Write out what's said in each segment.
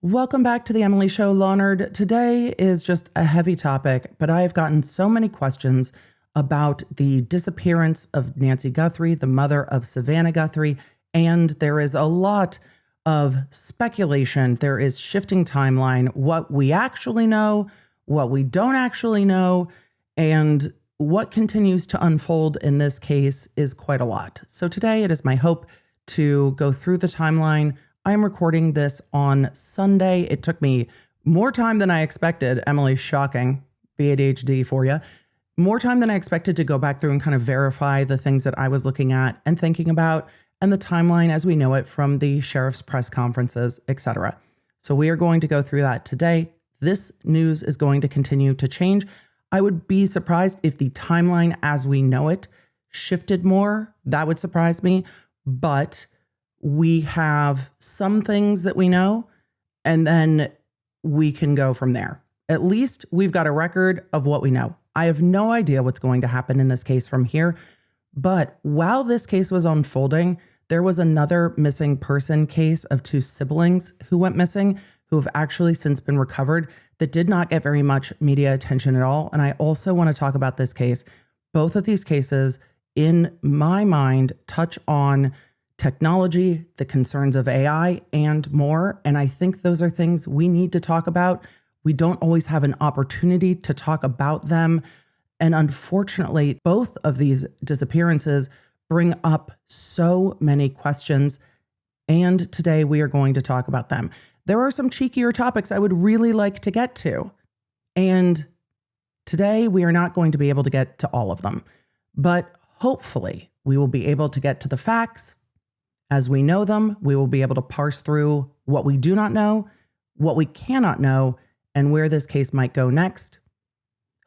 Welcome back to the Emily Show, Leonard. Today is just a heavy topic, but I have gotten so many questions about the disappearance of Nancy Guthrie, the mother of Savannah Guthrie, and there is a lot of speculation. There is shifting timeline, what we actually know, what we don't actually know, and what continues to unfold in this case is quite a lot. So today it is my hope to go through the timeline. I'm recording this on Sunday. It took me more time than I expected. Emily, shocking, the ADHD for you. More time than I expected to go back through and kind of verify the things that I was looking at and thinking about, and the timeline as we know it from the sheriff's press conferences, etc. So we are going to go through that today. This news is going to continue to change. I would be surprised if the timeline as we know it shifted more. That would surprise me. But we have some things that we know, and then we can go from there. At least we've got a record of what we know. I have no idea what's going to happen in this case from here. But while this case was unfolding, there was another missing person case of two siblings who went missing, who have actually since been recovered, that did not get very much media attention at all. And I also want to talk about this case. Both of these cases, in my mind, touch on technology, the concerns of AI, and more. And I think those are things we need to talk about. We don't always have an opportunity to talk about them. And unfortunately, both of these disappearances bring up so many questions. And today we are going to talk about them. There are some cheekier topics I would really like to get to. And today we are not going to be able to get to all of them. But hopefully we will be able to get to the facts. As we know them, we will be able to parse through what we do not know, what we cannot know, and where this case might go next.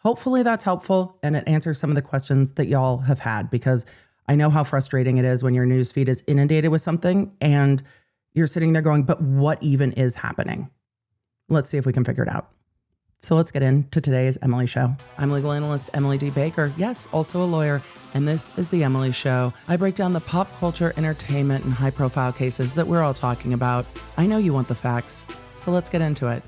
Hopefully that's helpful and it answers some of the questions that y'all have had, because I know how frustrating it is when your newsfeed is inundated with something and you're sitting there going, but what even is happening? Let's see if we can figure it out. So let's get into today's Emily Show. I'm legal analyst Emily D. Baker, yes, also a lawyer, and this is the Emily Show. I break down the pop culture, entertainment, and high-profile cases that we're all talking about. I know you want the facts, so let's get into it.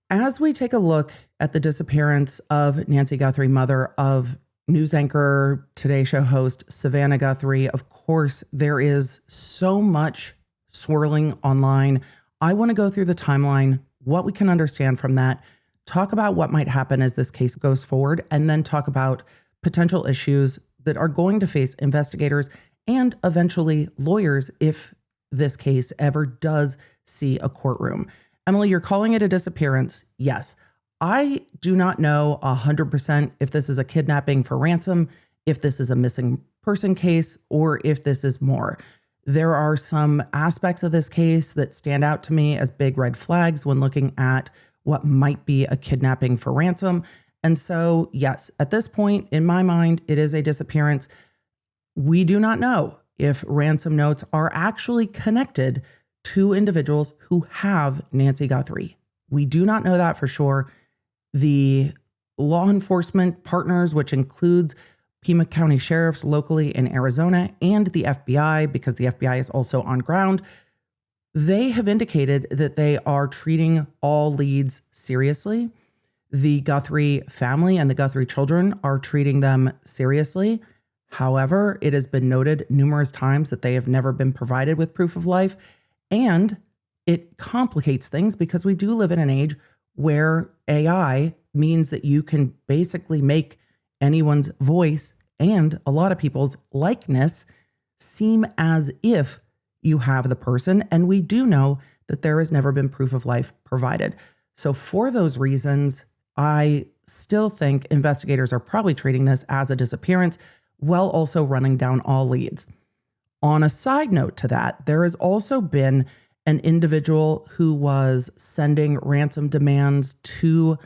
As we take a look at the disappearance of Nancy Guthrie, mother of news anchor, Today Show host Savannah Guthrie, of course, there is so much swirling online. I want to go through the timeline, what we can understand from that, talk about what might happen as this case goes forward, and then talk about potential issues that are going to face investigators and eventually lawyers if this case ever does see a courtroom. Emily, you're calling it a disappearance. Yes. I do not know 100% if this is a kidnapping for ransom, if this is a missing person case, or if this is more. There are some aspects of this case that stand out to me as big red flags when looking at what might be a kidnapping for ransom. And so, yes, at this point, in my mind, it is a disappearance. We do not know if ransom notes are actually connected to individuals who have Nancy Guthrie. We do not know that for sure. The law enforcement partners, which includes Pima County Sheriffs locally in Arizona and the FBI, because the FBI is also on ground, they have indicated that they are treating all leads seriously. The Guthrie family and the Guthrie children are treating them seriously. However, it has been noted numerous times that they have never been provided with proof of life. And it complicates things because we do live in an age where AI means that you can basically make anyone's voice and a lot of people's likeness seem as if you have the person. And we do know that there has never been proof of life provided. So for those reasons, I still think investigators are probably treating this as a disappearance while also running down all leads. On a side note to that, there has also been an individual who was sending ransom demands to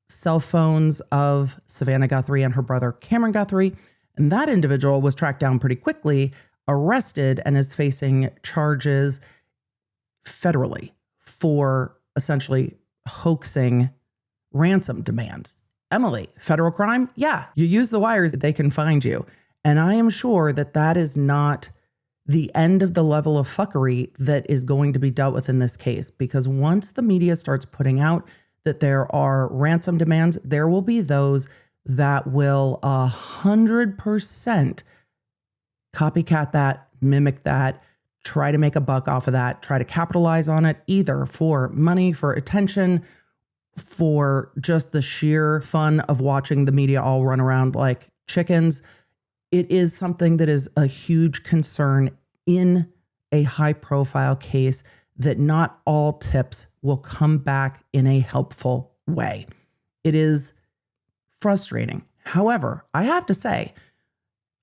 cell phones of Savannah Guthrie and her brother Cameron Guthrie. And that individual was tracked down pretty quickly, arrested, and is facing charges federally for essentially hoaxing ransom demands. Emily, federal crime? Yeah, you use the wires, they can find you. And I am sure that that is not the end of the level of fuckery that is going to be dealt with in this case. Because once the media starts putting out that there are ransom demands, there will be those that will 100% copycat that, mimic that, try to make a buck off of that, try to capitalize on it, either for money, for attention, for just the sheer fun of watching the media all run around like chickens. It is something that is a huge concern in a high-profile case, that not all tips will come back in a helpful way. It is frustrating. However, I have to say,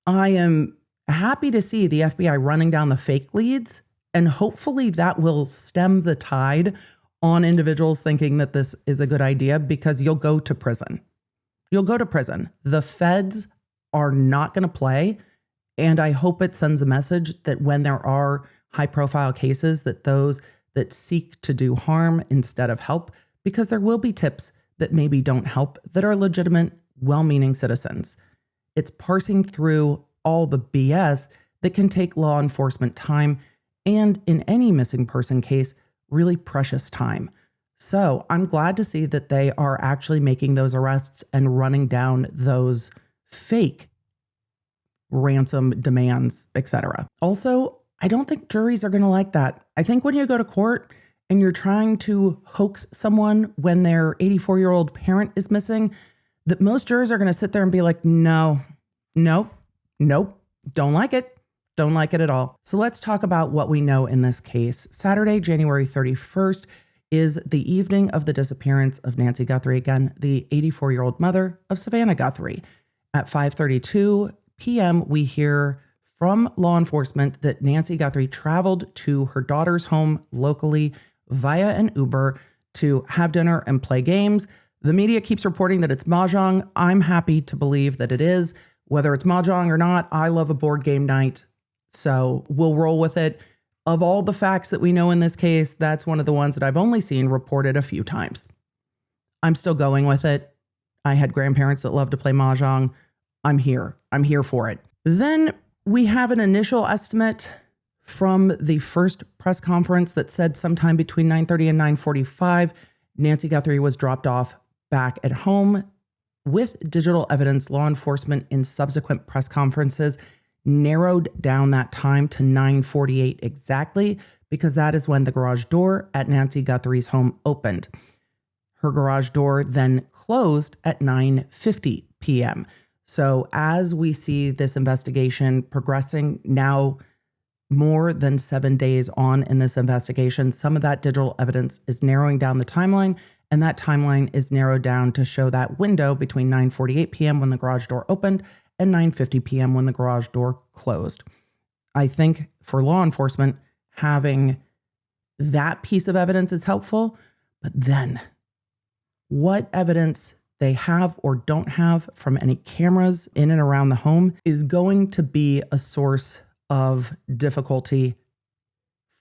I am happy to see the FBI running down the fake leads, and hopefully that will stem the tide on individuals thinking that this is a good idea, because you'll go to prison. You'll go to prison. The feds are not going to play, and I hope it sends a message that when there are high-profile cases, that those that seek to do harm instead of help, because there will be tips that maybe don't help, that are legitimate, well-meaning citizens. It's parsing through all the BS that can take law enforcement time, and in any missing person case, really precious time. So I'm glad to see that they are actually making those arrests and running down those fake ransom demands, etc. Also, I don't think juries are going to like that. I think when you go to court and you're trying to hoax someone when their 84-year-old parent is missing, that most jurors are going to sit there and be like, no, nope, don't like it. Don't like it at all. So let's talk about what we know in this case. Saturday, January 31st is the evening of the disappearance of Nancy Guthrie, again, the 84-year-old mother of Savannah Guthrie. At 5:32 p.m., we hear from law enforcement that Nancy Guthrie traveled to her daughter's home locally via an Uber to have dinner and play games. The media keeps reporting that it's mahjong. I'm happy to believe that it is. Whether it's mahjong or not, I love a board game night, so we'll roll with it. Of all the facts that we know in this case, that's one of the ones that I've only seen reported a few times. I'm still going with it. I had grandparents that love to play mahjong. I'm here for it. Then we have an initial estimate from the first press conference that said sometime between 9:30 and 9:45, Nancy Guthrie was dropped off back at home. With digital evidence, law enforcement in subsequent press conferences narrowed down that time to 9:48 exactly, because that is when the garage door at Nancy Guthrie's home opened. Her garage door then closed at 9:50 p.m. So as we see this investigation progressing, now more than 7 days on in this investigation, some of that digital evidence is narrowing down the timeline, and that timeline is narrowed down to show that window between 9:48 p.m. when the garage door opened and 9:50 p.m. when the garage door closed. I think for law enforcement, having that piece of evidence is helpful, but then what evidence they have or don't have from any cameras in and around the home is going to be a source of difficulty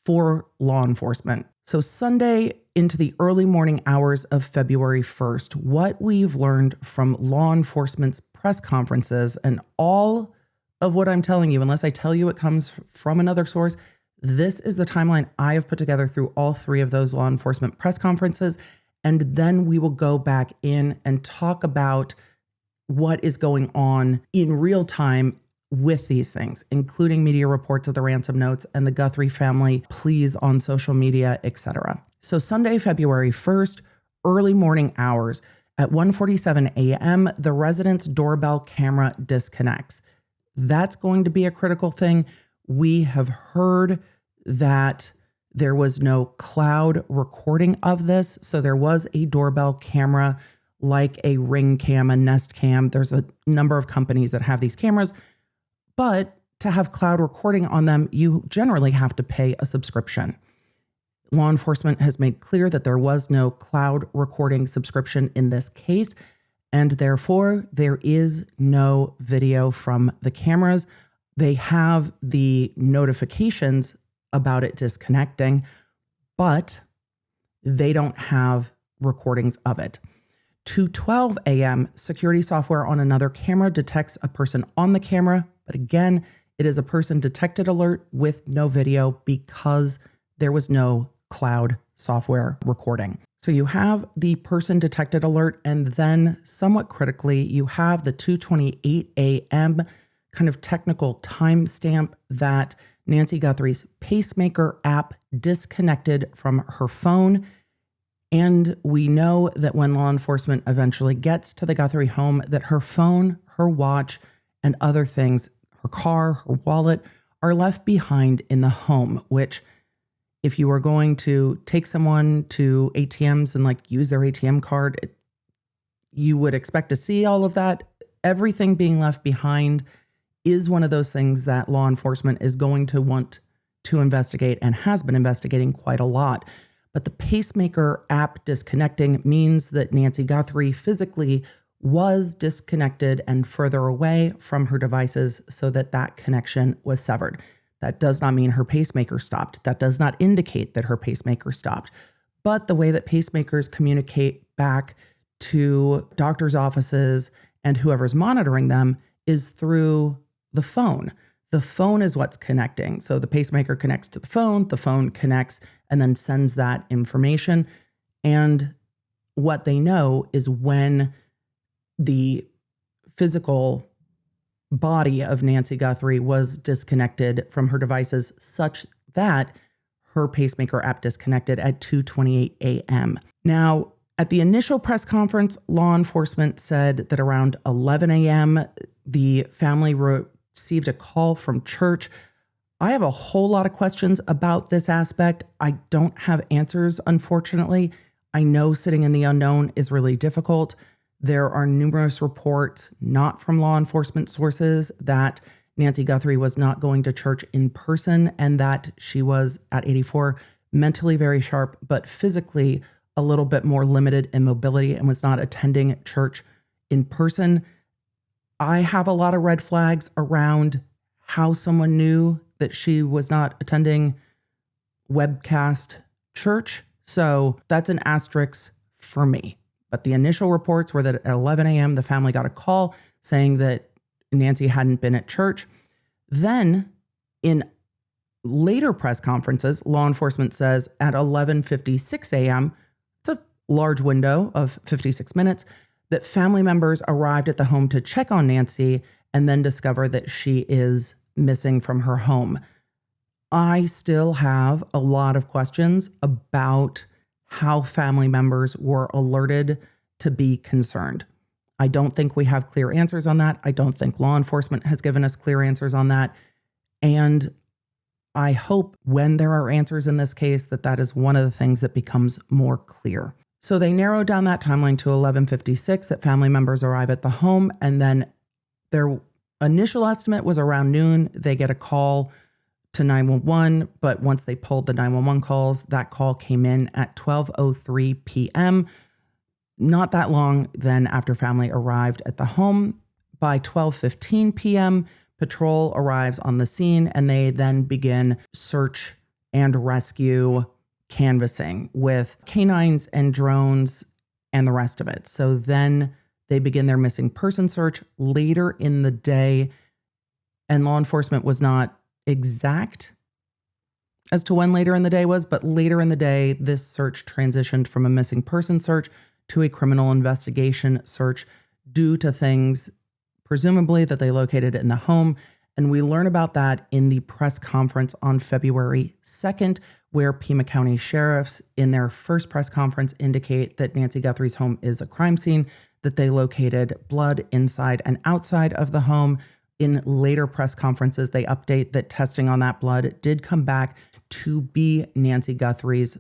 for law enforcement. So Sunday into the early morning hours of February 1st, what we've learned from law enforcement's press conferences, and all of what I'm telling you, unless I tell you it comes from another source, this is the timeline I have put together through all three of those law enforcement press conferences. And then we will go back in and talk about what is going on in real time with these things, including media reports of the ransom notes and the Guthrie family pleas on social media, etc. So Sunday, February 1st, early morning hours, at 1:47 a.m., the resident's doorbell camera disconnects. That's going to be a critical thing. We have heard that there was no cloud recording of this. So there was a doorbell camera like a Ring Cam, a Nest Cam. There's a number of companies that have these cameras. But to have cloud recording on them, you generally have to pay a subscription. Law enforcement has made clear that there was no cloud recording subscription in this case, and therefore there is no video from the cameras. They have the notifications about it disconnecting, but they don't have recordings of it. 2:12 a.m., security software on another camera detects a person on the camera, but again, It is a person detected alert with no video because there was no cloud software recording. So you have the person detected alert, and then somewhat critically, you have the 2:28 a.m. kind of technical timestamp that Nancy Guthrie's pacemaker app disconnected from her phone. And we know that when law enforcement eventually gets to the Guthrie home, that her phone, her watch, and other things, her car, her wallet, are left behind in the home, which if you were going to take someone to ATMs and use their ATM card, you would expect to see all of that. Everything being left behind is one of those things that law enforcement is going to want to investigate and has been investigating quite a lot. But the pacemaker app disconnecting means that Nancy Guthrie physically was disconnected and further away from her devices so that that connection was severed. That does not mean her pacemaker stopped. That does not indicate that her pacemaker stopped. But the way that pacemakers communicate back to doctors' offices and whoever's monitoring them is through the phone. The phone is what's connecting. So the pacemaker connects to the phone connects and then sends that information. And what they know is when the physical body of Nancy Guthrie was disconnected from her devices such that her pacemaker app disconnected at 2:28 a.m. Now, at the initial press conference, law enforcement said that around 11 a.m., the family received a call from church. I have a whole lot of questions about this aspect. I don't have answers, unfortunately. I know sitting in the unknown is really difficult. There are numerous reports, not from law enforcement sources, that Nancy Guthrie was not going to church in person and that she was, at 84, mentally very sharp, but physically a little bit more limited in mobility and was not attending church in person. I have a lot of red flags around how someone knew that she was not attending webcast church. So that's an asterisk for me. But the initial reports were that at 11 a.m., the family got a call saying that Nancy hadn't been at church. Then in later press conferences, law enforcement says at 11:56 a.m., it's a large window of 56 minutes, that family members arrived at the home to check on Nancy and then discover that she is missing from her home. I still have a lot of questions about how family members were alerted to be concerned. I don't think we have clear answers on that. I don't think law enforcement has given us clear answers on that. And I hope when there are answers in this case that is one of the things that becomes more clear. So they narrowed down that timeline to 11:56 that family members arrive at the home, and then their initial estimate was around noon. They get a call to 911, but once they pulled the 911 calls, that call came in at 12:03 p.m. Not that long then after family arrived at the home. By 12:15 p.m., patrol arrives on the scene and they then begin search and rescue canvassing with canines and drones and the rest of it. So then they begin their missing person search later in the day, and law enforcement was not exact as to when later in the day was, but later in the day, this search transitioned from a missing person search to a criminal investigation search due to things presumably that they located in the home. And we learn about that in the press conference on February 2nd, where Pima County Sheriffs in their first press conference indicate that Nancy Guthrie's home is a crime scene, that they located blood inside and outside of the home. In later press conferences, they update that testing on that blood did come back to be Nancy Guthrie's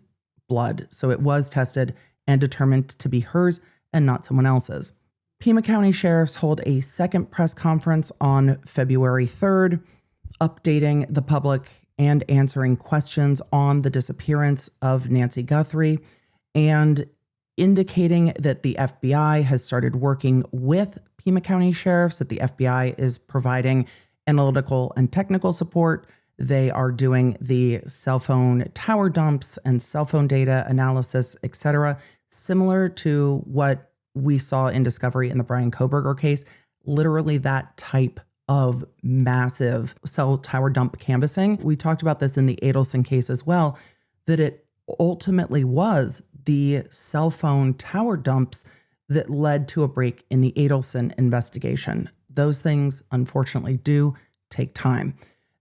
blood. So it was tested and determined to be hers and not someone else's. Pima County Sheriffs hold a second press conference on February 3rd, updating the public and answering questions on the disappearance of Nancy Guthrie and indicating that the FBI has started working with Pima County Sheriffs, that the FBI is providing analytical and technical support. They are doing the cell phone tower dumps and cell phone data analysis, etc., similar to what we saw in discovery in the Brian Kohberger case, literally that type of massive cell tower dump canvassing. We talked about this in the Adelson case as well, that it ultimately was the cell phone tower dumps that led to a break in the Adelson investigation. Those things, unfortunately, do take time.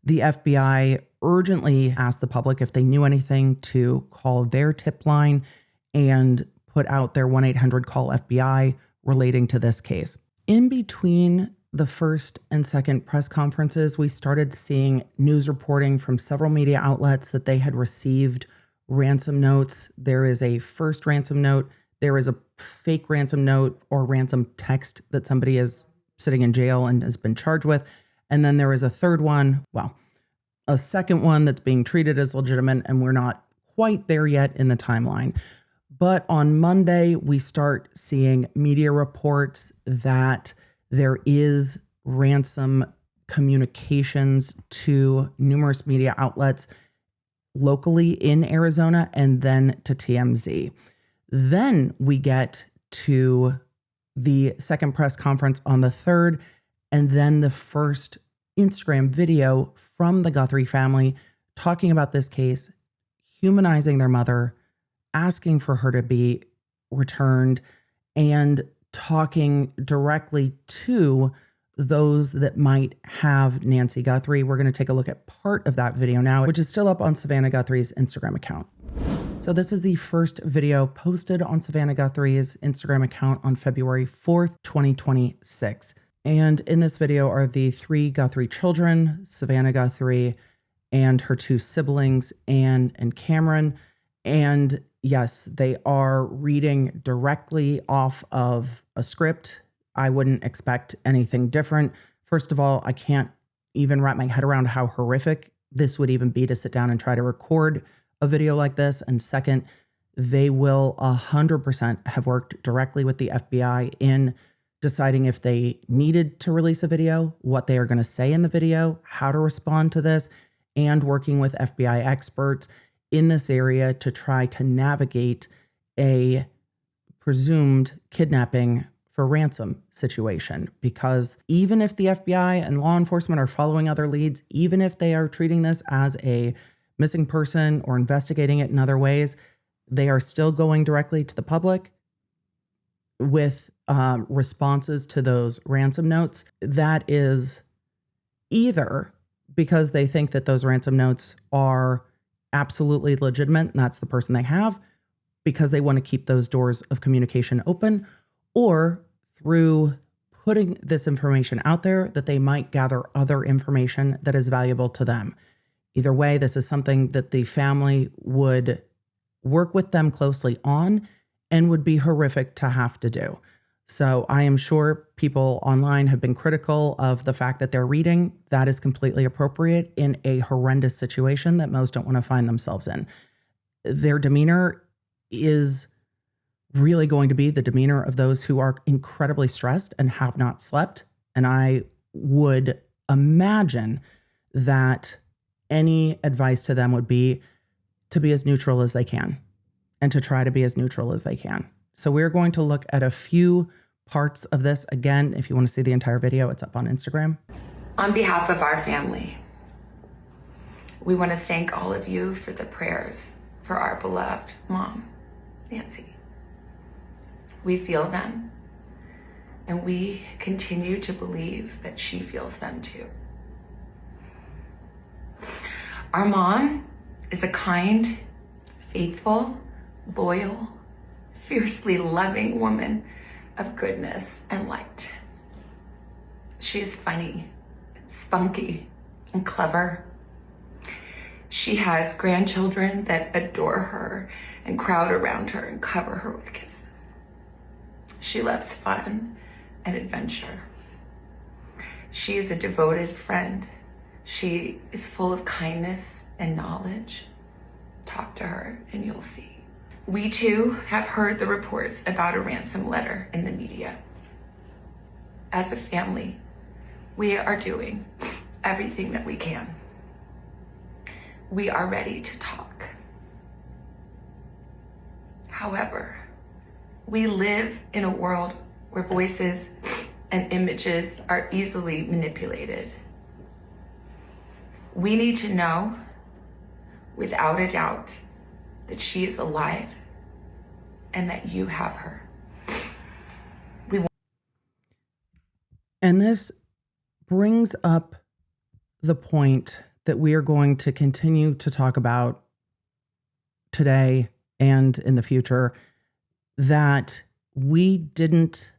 The FBI urgently asked the public if they knew anything to call their tip line and put out their 1-800-CALL FBI relating to this case. In between the first and second press conferences, we started seeing news reporting from several media outlets that they had received ransom notes. There is a first ransom note. There is a fake ransom note or ransom text that somebody is sitting in jail and has been charged with. And then there is a third one, a second one that's being treated as legitimate, and we're not quite there yet in the timeline. But on Monday, we start seeing media reports that there is ransom communications to numerous media outlets locally in Arizona and then to TMZ. Then we get to the second press conference on the 3rd, and then the first Instagram video from the Guthrie family talking about this case, humanizing their mother, asking for her to be returned, and talking directly to those that might have Nancy Guthrie. We're going to take a look at part of that video now, which is still up on Savannah Guthrie's Instagram account. So this is the first video posted on Savannah Guthrie's Instagram account on February 4th, 2026. And in this video are the 3 Guthrie children, Savannah Guthrie and her 2 siblings, Anne and Cameron. And yes, they are reading directly off of a script. I wouldn't expect anything different. First of all, I can't even wrap my head around how horrific this would even be to sit down and try to record a video like this. And second, they will 100% have worked directly with the FBI in deciding if they needed to release a video, what they are going to say in the video, how to respond to this, and working with FBI experts in this area to try to navigate a presumed kidnapping for ransom situation. Because even if the FBI and law enforcement are following other leads, even if they are treating this as a missing person or investigating it in other ways, they are still going directly to the public with responses to those ransom notes. That is either because they think that those ransom notes are absolutely legitimate and that's the person they have, because they want to keep those doors of communication open, or through putting this information out there that they might gather other information that is valuable to them. Either way, this is something that the family would work with them closely on and would be horrific to have to do. So I am sure people online have been critical of the fact that they're reading. That is completely appropriate in a horrendous situation that most don't want to find themselves in. Their demeanor is really going to be the demeanor of those who are incredibly stressed and have not slept. And I would imagine that any advice to them would be to be as neutral as they can and to try to be as neutral as they can. So we're going to look at a few parts of this. Again, if you want to see the entire video, it's up on Instagram. On behalf of our family, we want to thank all of you for the prayers for our beloved mom, Nancy. We feel them, and we continue to believe that she feels them too. Our mom is a kind, faithful, loyal, fiercely loving woman of goodness and light. She's funny, spunky, and clever. She has grandchildren that adore her and crowd around her and cover her with kisses. She loves fun and adventure. She is a devoted friend. She is full of kindness and knowledge. Talk to her and you'll see. We too have heard the reports about a ransom letter in the media. As a family, we are doing everything that we can. We are ready to talk. However, we live in a world where voices and images are easily manipulated. We need to know, without a doubt, that she is alive and that you have her. And this brings up the point that we are going to continue to talk about today and in the future, that we didn't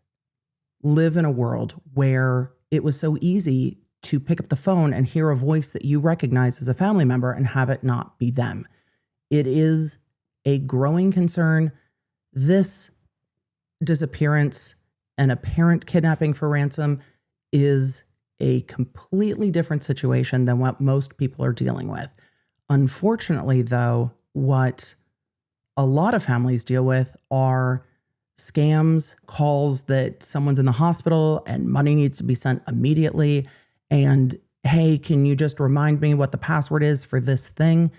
live in a world where it was so easy to pick up the phone and hear a voice that you recognize as a family member and have it not be them. It is a growing concern. This disappearance and apparent kidnapping for ransom is a completely different situation than what most people are dealing with. Unfortunately, though, what a lot of families deal with are scams, calls that someone's in the hospital and money needs to be sent immediately. And hey, can you just remind me what the password is for this thing?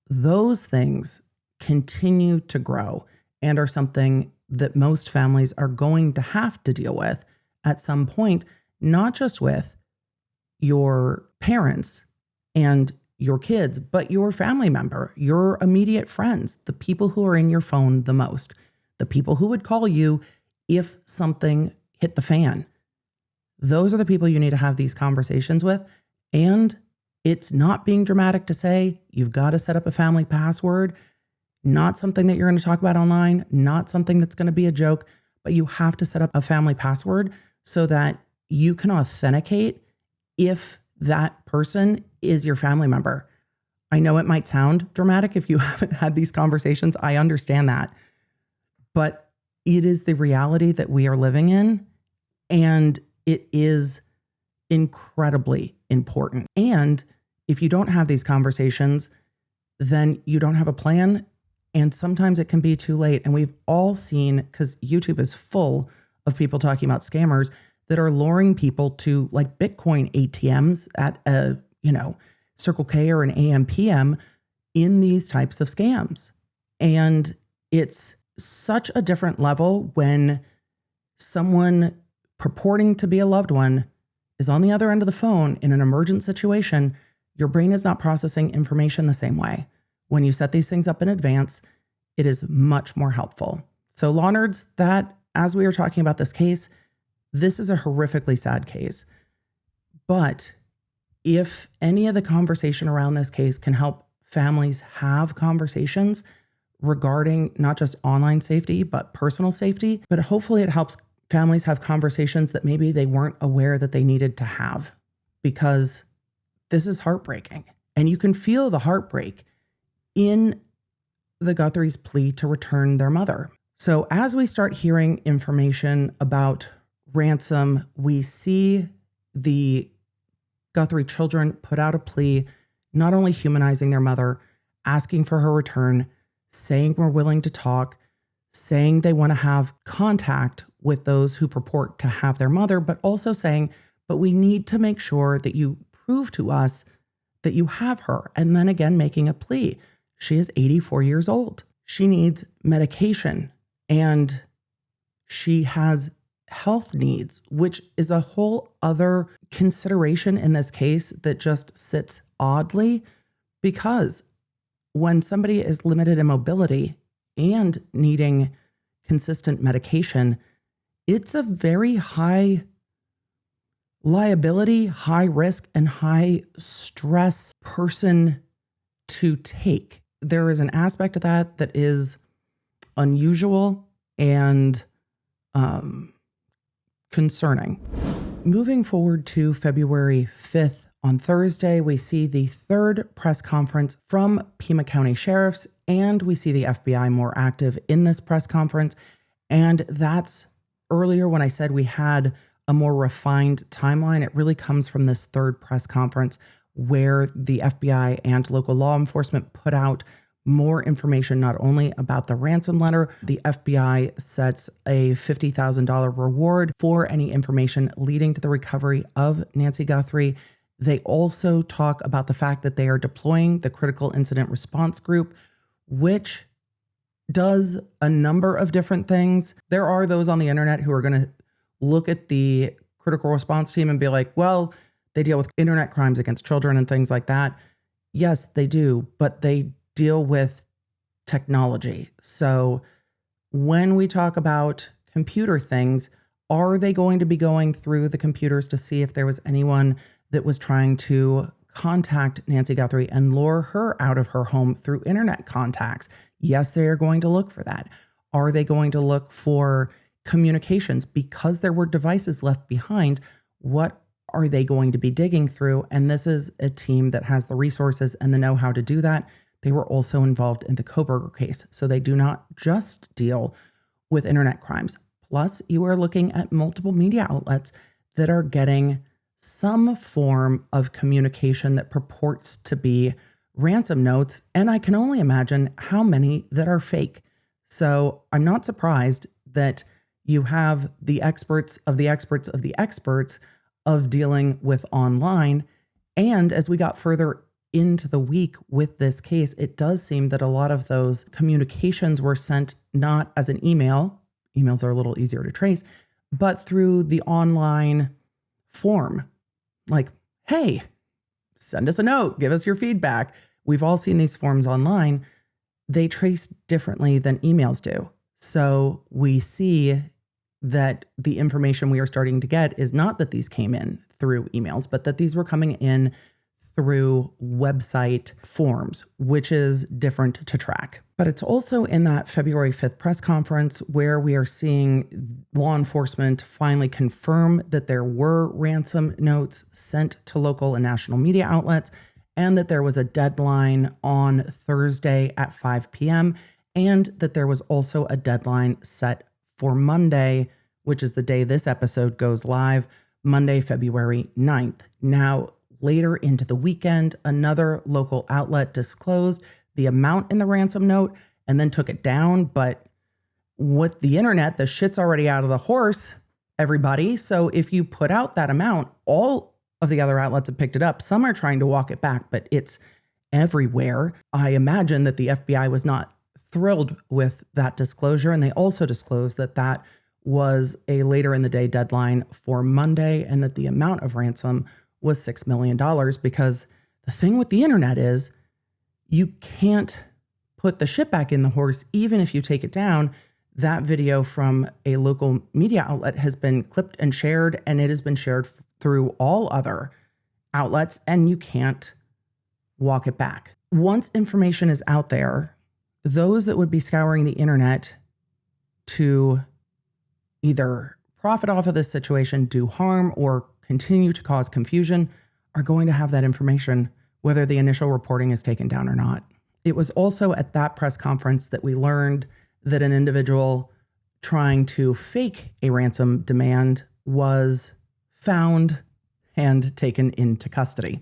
Those things continue to grow and are something that most families are going to have to deal with at some point, not just with your parents and your kids, but your family member, your immediate friends, the people who are in your phone the most, the people who would call you if something hit the fan. Those are the people you need to have these conversations with. And it's not being dramatic to say you've got to set up a family password, not something that you're going to talk about online, not something that's going to be a joke, but you have to set up a family password so that you can authenticate if that person is your family member. I know it might sound dramatic if you haven't had these conversations. I understand that. But it is the reality that we are living in, and it is incredibly important. And if you don't have these conversations, then you don't have a plan, and sometimes it can be too late. And we've all seen, because YouTube is full of people talking about scammers that are luring people to like Bitcoin ATMs at a, Circle K or an AMPM in these types of scams. And it's such a different level when someone purporting to be a loved one is on the other end of the phone in an emergent situation. Your brain is not processing information the same way. When you set these things up in advance, it is much more helpful. So law nerds, that as we were talking about this case, this is a horrifically sad case. But if any of the conversation around this case can help families have conversations regarding not just online safety, but personal safety, but hopefully it helps families have conversations that maybe they weren't aware that they needed to have, because this is heartbreaking. And you can feel the heartbreak in the Guthries' plea to return their mother. So as we start hearing information about ransom, we see the Guthrie children put out a plea, not only humanizing their mother, asking for her return, saying we're willing to talk, saying they want to have contact with those who purport to have their mother, but also saying, but we need to make sure that you prove to us that you have her. And then again, making a plea. She is 84 years old. She needs medication and she has health needs, which is a whole other consideration in this case that just sits oddly, because when somebody is limited in mobility and needing consistent medication, it's a very high liability, high risk, and high stress person to take. There is an aspect of that that is unusual and concerning. Moving forward to February 5th, on Thursday, we see the third press conference from Pima County Sheriffs, and we see the FBI more active in this press conference. And that's earlier when I said we had a more refined timeline. It really comes from this third press conference where the FBI and local law enforcement put out more information, not only about the ransom letter. The FBI sets a $50,000 reward for any information leading to the recovery of Nancy Guthrie. They also talk about the fact that they are deploying the Critical Incident Response Group, which does a number of different things. There are those on the internet who are going to look at the critical response team and be like, well, they deal with internet crimes against children and things like that. Yes, they do, but they deal with technology. So when we talk about computer things, are they going to be going through the computers to see if there was anyone that was trying to contact Nancy Guthrie and lure her out of her home through internet contacts? Yes, they are going to look for that. Are they going to look for communications because there were devices left behind? What are they going to be digging through? And this is a team that has the resources and the know-how to do that. They were also involved in the Koberger case. So they do not just deal with internet crimes. Plus, you are looking at multiple media outlets that are getting some form of communication that purports to be ransom notes. And I can only imagine how many that are fake. So I'm not surprised that you have the experts of the experts of the experts of dealing with online. And as we got further into the week with this case, it does seem that a lot of those communications were sent not as an email. Emails are a little easier to trace, but through the online form. Like, hey, send us a note, give us your feedback. We've all seen these forms online. They trace differently than emails do. So we see that the information we are starting to get is not that these came in through emails, but that these were coming in through website forms, which is different to track. But it's also in that February 5th press conference where we are seeing law enforcement finally confirm that there were ransom notes sent to local and national media outlets, and that there was a deadline on Thursday at 5 p.m., and that there was also a deadline set for Monday, which is the day this episode goes live, Monday, February 9th. Now, later into the weekend, another local outlet disclosed the amount in the ransom note and then took it down. But with the internet, the shit's already out of the horse, everybody. So if you put out that amount, all of the other outlets have picked it up. Some are trying to walk it back, but it's everywhere. I imagine that the FBI was not thrilled with that disclosure. And they also disclosed that that was a later in the day deadline for Monday and that the amount of ransom was $6 million, because the thing with the internet is you can't put the shit back in the horse, even if you take it down. That video from a local media outlet has been clipped and shared, and it has been shared through all other outlets, and you can't walk it back. Once information is out there, those that would be scouring the internet to either profit off of this situation, do harm, or continue to cause confusion are going to have that information, whether the initial reporting is taken down or not. It was also at that press conference that we learned that an individual trying to fake a ransom demand was found and taken into custody.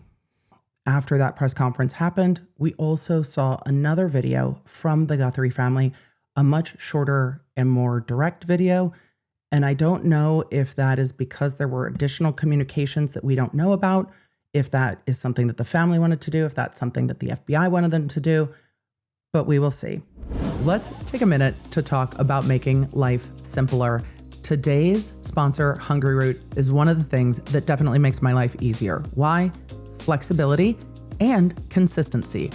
After that press conference happened, we also saw another video from the Guthrie family, a much shorter and more direct video. And I don't know if that is because there were additional communications that we don't know about, if that is something that the family wanted to do, if that's something that the FBI wanted them to do, but we will see. Let's take a minute to talk about making life simpler. Today's sponsor, Hungryroot, is one of the things that definitely makes my life easier. Why? Flexibility and consistency.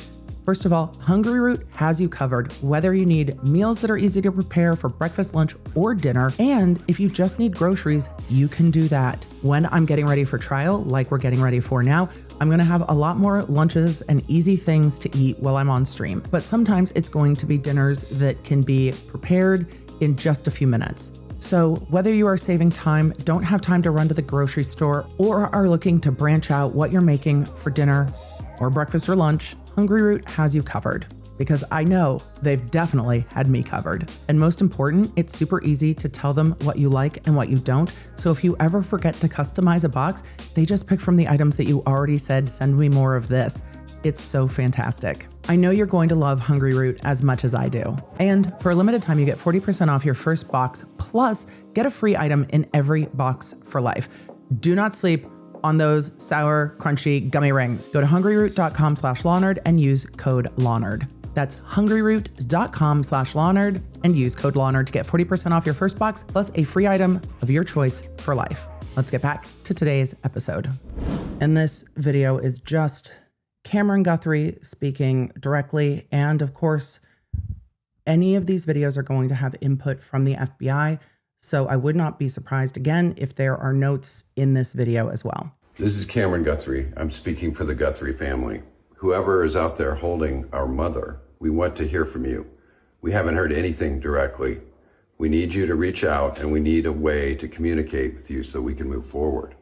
First of all, Hungryroot has you covered, whether you need meals that are easy to prepare for breakfast, lunch, or dinner. And if you just need groceries, you can do that. When I'm getting ready for trial, like we're getting ready for now, I'm gonna have a lot more lunches and easy things to eat while I'm on stream. But sometimes it's going to be dinners that can be prepared in just a few minutes. So whether you are saving time, don't have time to run to the grocery store, or are looking to branch out what you're making for dinner or breakfast or lunch, Hungryroot has you covered, because I know they've definitely had me covered. And most important, it's super easy to tell them what you like and what you don't. So if you ever forget to customize a box, they just pick from the items that you already said, send me more of this. It's so fantastic. I know you're going to love Hungryroot as much as I do. And for a limited time, you get 40% off your first box, plus get a free item in every box for life. Do not sleep on those sour, crunchy gummy rings. Go to hungryroot.com/Lawnerd and use code Lawnerd. That's hungryroot.com/Lawnerd and use code Lawnerd to get 40% off your first box plus a free item of your choice for life. Let's get back to today's episode. And this video is just Cameron Guthrie speaking directly. And of course, any of these videos are going to have input from the FBI. So I would not be surprised again if there are notes in this video as well. This is Cameron Guthrie. I'm speaking for the Guthrie family. Whoever is out there holding our mother, we want to hear from you. We haven't heard anything directly. We need you to reach out, and we need a way to communicate with you so we can move forward.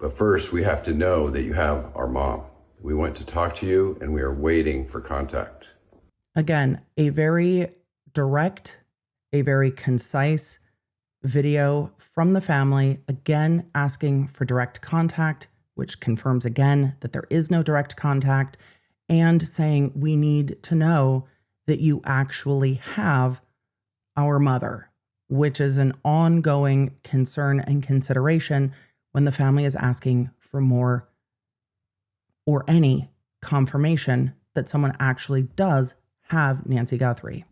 But first, we have to know that you have our mom. We want to talk to you, and we are waiting for contact. Again, a very direct, a very concise video from the family, again, asking for direct contact, which confirms again that there is no direct contact, and saying we need to know that you actually have our mother, which is an ongoing concern and consideration when the family is asking for more or any confirmation that someone actually does have Nancy Guthrie.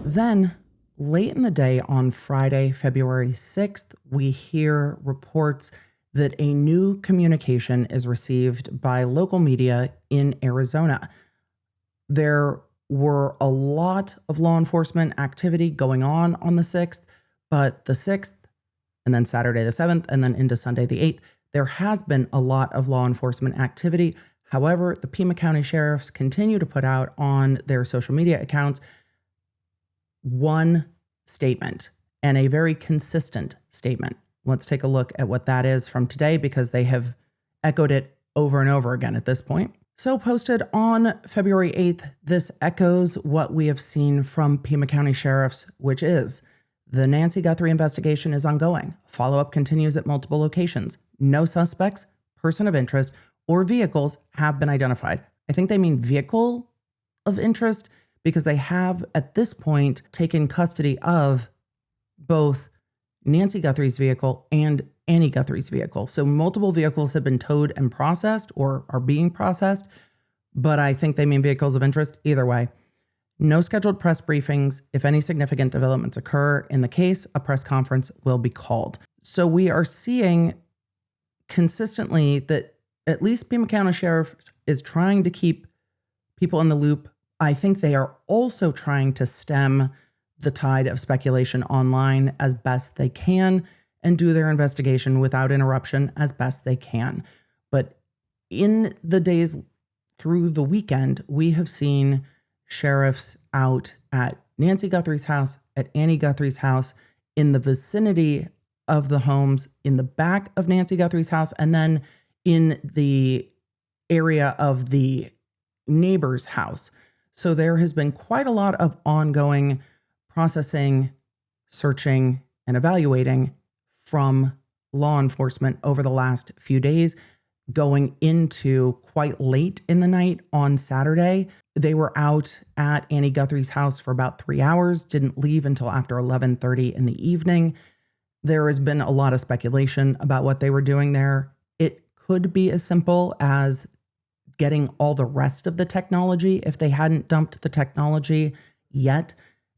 Then, late in the day on Friday, February 6th, we hear reports that a new communication is received by local media in Arizona. There were a lot of law enforcement activity going on the 6th, but the 6th, and then Saturday the 7th, and then into Sunday the 8th, there has been a lot of law enforcement activity. However, the Pima County Sheriffs continue to put out on their social media accounts one statement, and a very consistent statement. Let's take a look at what that is from today, because they have echoed it over and over again at this point. So posted on February 8th, this echoes what we have seen from Pima County Sheriffs, which is the Nancy Guthrie investigation is ongoing. Follow-up continues at multiple locations. No suspects, person of interest, or vehicles have been identified. I think they mean vehicle of interest because they have, at this point, taken custody of both Nancy Guthrie's vehicle and Annie Guthrie's vehicle. So multiple vehicles have been towed and processed or are being processed, but I think they mean vehicles of interest either way. No scheduled press briefings. If any significant developments occur in the case, a press conference will be called. So we are seeing consistently that at least Pima County Sheriff is trying to keep people in the loop. I think they are also trying to stem the tide of speculation online as best they can and do their investigation without interruption as best they can. But in the days through the weekend, we have seen sheriffs out at Nancy Guthrie's house, at Annie Guthrie's house, in the vicinity of the homes, in the back of Nancy Guthrie's house, and then in the area of the neighbor's house. So there has been quite a lot of ongoing processing, searching, and evaluating from law enforcement over the last few days, going into quite late in the night on Saturday. They were out at Annie Guthrie's house for about 3 hours, didn't leave until after 11:30 in the evening. There has been a lot of speculation about what they were doing there. It could be as simple as getting all the rest of the technology if they hadn't dumped the technology yet.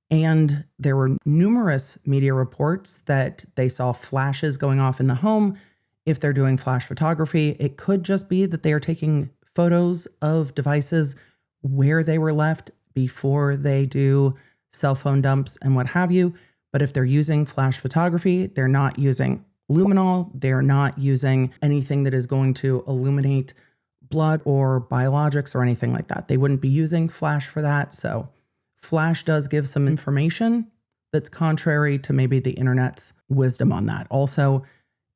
And there were numerous media reports that they saw flashes going off in the home. If they're doing flash photography, it could just be that they are taking photos of devices where they were left before they do cell phone dumps and what have you. But if they're using flash photography, they're not using luminol. They're not using anything that is going to illuminate blood or biologics or anything like that. They wouldn't be using flash for that. So flash does give some information that's contrary to maybe the internet's wisdom on that. Also,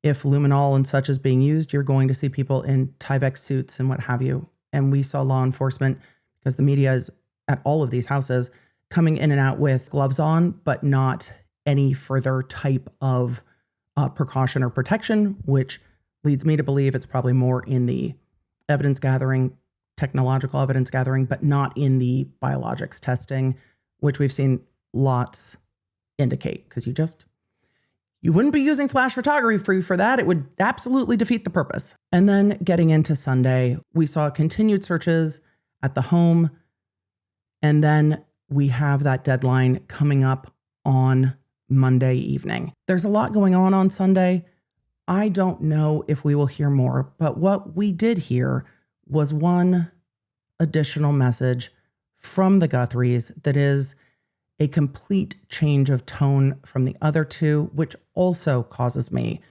if luminol and such is being used, you're going to see people in Tyvek suits and what have you. And we saw law enforcement, because the media is at all of these houses, coming in and out with gloves on, but not any further type of precaution or protection, which leads me to believe it's probably more in the evidence gathering, technological evidence gathering, but not in the biologics testing, which we've seen lots indicate, because you wouldn't be using flash photography for that. It would absolutely defeat the purpose. And then getting into Sunday, we saw continued searches at the home. And then we have that deadline coming up on Monday evening. There's a lot going on Sunday. I don't know if we will hear more, but what we did hear was one additional message from the Guthries that is a complete change of tone from the other two, which also causes me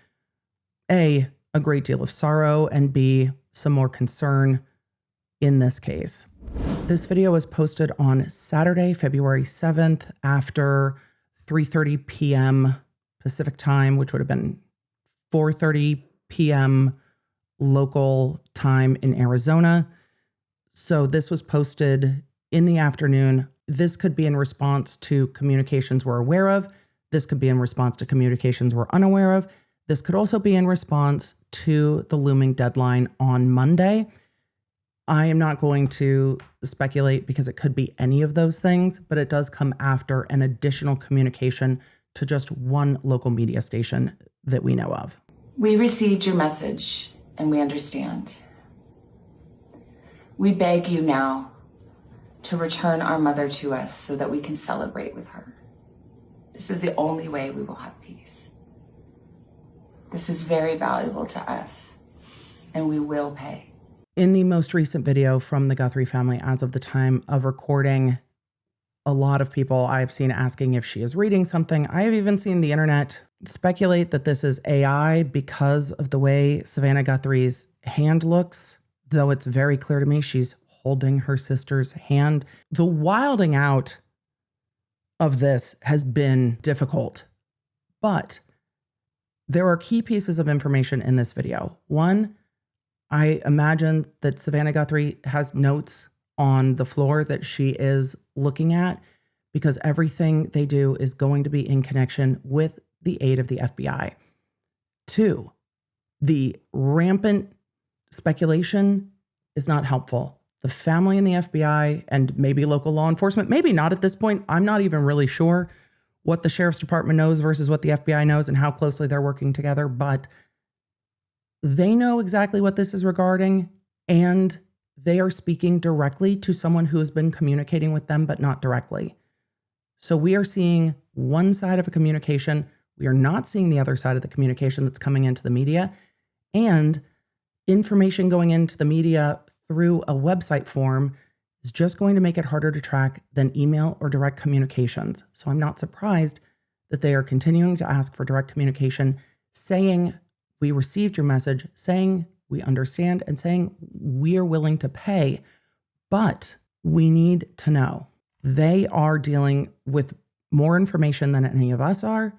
A, a great deal of sorrow, and B, some more concern in this case. This video was posted on Saturday, February 7th after 3:30 p.m. Pacific time, which would have been 4:30 p.m. local time in Arizona. So this was posted in the afternoon. This could be in response to communications we're aware of. This could be in response to communications we're unaware of. This could also be in response to the looming deadline on Monday. I am not going to speculate because it could be any of those things, but it does come after an additional communication to just one local media station that we know of. We received your message and we understand. We beg you now to return our mother to us so that we can celebrate with her. This is the only way we will have peace. This is very valuable to us, and we will pay. In the most recent video from the Guthrie family, as of the time of recording, a lot of people I've seen asking if she is reading something. I have even seen the internet speculate that this is AI because of the way Savannah Guthrie's hand looks, though it's very clear to me she's holding her sister's hand. The wilding out of this has been difficult, but there are key pieces of information in this video. One, I imagine that Savannah Guthrie has notes on the floor that she is looking at because everything they do is going to be in connection with the aid of the FBI. Two, the rampant speculation is not helpful. The family and the FBI and maybe local law enforcement, maybe not at this point. I'm not even really sure what the sheriff's department knows versus what the FBI knows and how closely they're working together, but they know exactly what this is regarding, and they are speaking directly to someone who has been communicating with them, but not directly. So we are seeing one side of a communication. We are not seeing the other side of the communication that's coming into the media, and information going into the media through a website form is just going to make it harder to track than email or direct communications. So I'm not surprised that they are continuing to ask for direct communication, saying we received your message, saying we understand, and saying we are willing to pay, but we need to know. They are dealing with more information than any of us are.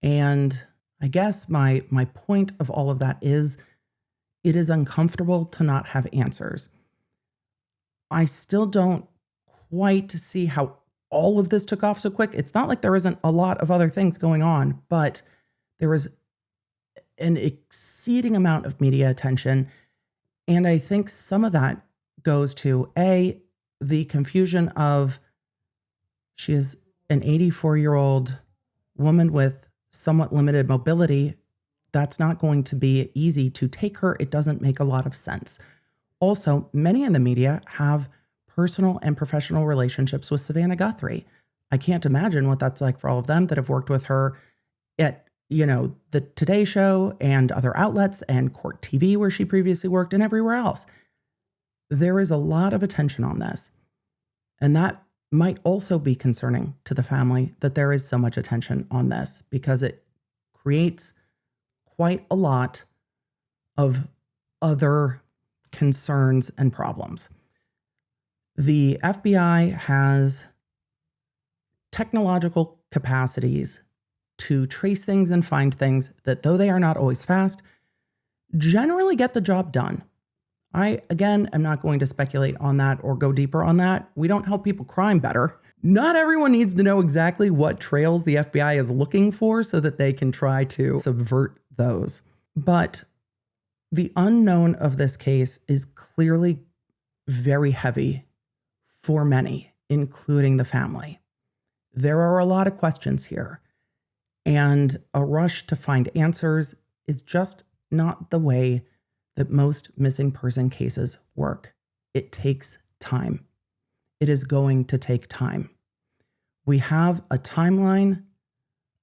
And I guess my point of all of that is it is uncomfortable to not have answers. I still don't quite see how all of this took off so quick. It's not like there isn't a lot of other things going on, but there was an exceeding amount of media attention. And I think some of that goes to the confusion of she is an 84-year-old woman with somewhat limited mobility. That's not going to be easy to take her. It doesn't make a lot of sense. Also, many in the media have personal and professional relationships with Savannah Guthrie. I can't imagine what that's like for all of them that have worked with her at, the Today Show and other outlets and Court TV where she previously worked and everywhere else. There is a lot of attention on this. And that might also be concerning to the family that there is so much attention on this because it creates quite a lot of other concerns and problems. The FBI has technological capacities to trace things and find things that, though they are not always fast, generally get the job done. I, again, am not going to speculate on that or go deeper on that. We don't help people crime better. Not everyone needs to know exactly what trails the FBI is looking for so that they can try to subvert those. But the unknown of this case is clearly very heavy for many, including the family. There are a lot of questions here, and a rush to find answers is just not the way that most missing person cases work. It takes time. It is going to take time. We have a timeline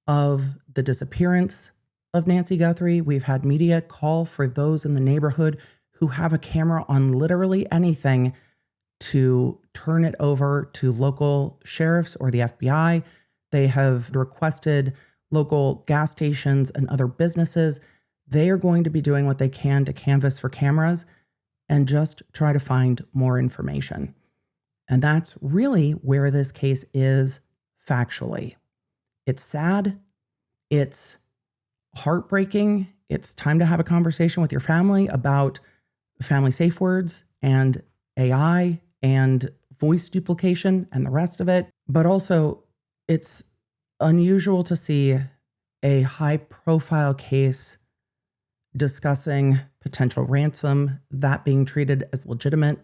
of the disappearance of Nancy Guthrie. We've had media call for those in the neighborhood who have a camera on literally anything to turn it over to local sheriffs or the FBI. They have requested local gas stations and other businesses. They are going to be doing what they can to canvass for cameras and just try to find more information. And that's really where this case is factually. It's sad. It's heartbreaking. It's time to have a conversation with your family about family safe words and AI and voice duplication and the rest of it. But also, it's unusual to see a high-profile case discussing potential ransom, that being treated as legitimate,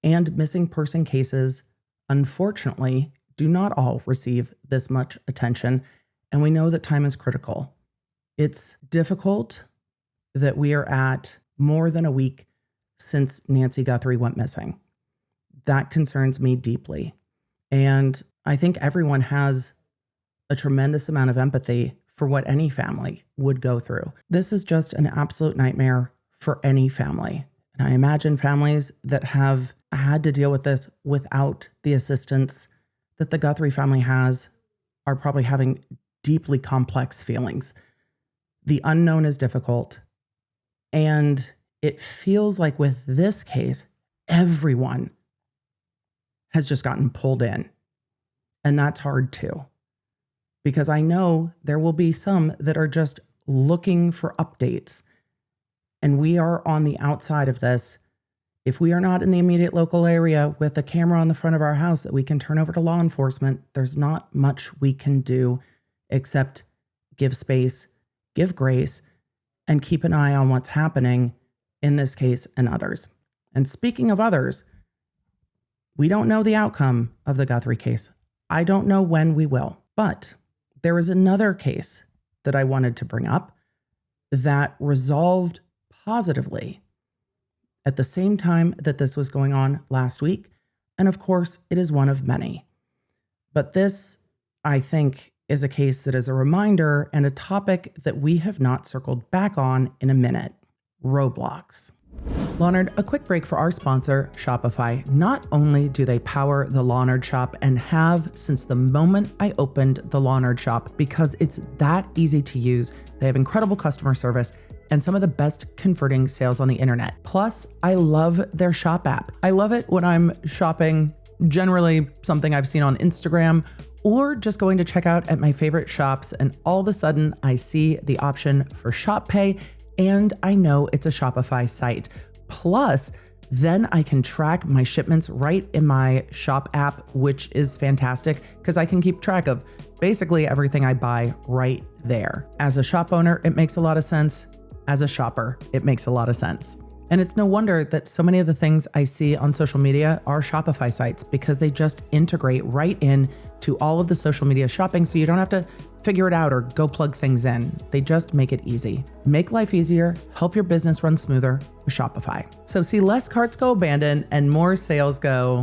and missing person cases, unfortunately, do not all receive this much attention, and we know that time is critical. It's difficult that we are at more than a week since Nancy Guthrie went missing. That concerns me deeply, and I think everyone has a tremendous amount of empathy for what any family would go through. This is just an absolute nightmare for any family. And I imagine families that have had to deal with this without the assistance that the Guthrie family has are probably having deeply complex feelings. The unknown is difficult. And it feels like with this case, everyone has just gotten pulled in. And that's hard too. Because I know there will be some that are just looking for updates. And we are on the outside of this. If we are not in the immediate local area with a camera on the front of our house that we can turn over to law enforcement, there's not much we can do except give space, give grace, and keep an eye on what's happening in this case and others. And speaking of others, we don't know the outcome of the Guthrie case. I don't know when we will, but there is another case that I wanted to bring up that resolved positively at the same time that this was going on last week. And of course, it is one of many. But this, I think, is a case that is a reminder and a topic that we have not circled back on in a minute: Roblox. Lawnerd, a quick break for our sponsor, Shopify. Not only do they power the Lawnerd shop and have since the moment I opened the Lawnerd shop, because it's that easy to use. They have incredible customer service and some of the best converting sales on the internet. Plus, I love their shop app. I love it when I'm shopping, generally something I've seen on Instagram, or just going to check out at my favorite shops, and all of a sudden I see the option for Shop Pay, and I know it's a Shopify site. Plus, then I can track my shipments right in my shop app, which is fantastic because I can keep track of basically everything I buy right there. As a shop owner, it makes a lot of sense. As a shopper, it makes a lot of sense. And it's no wonder that so many of the things I see on social media are Shopify sites, because they just integrate right in to all of the social media shopping, so you don't have to figure it out or go plug things in. They just make it easy. Make life easier, help your business run smoother with Shopify. So see less carts go abandoned and more sales go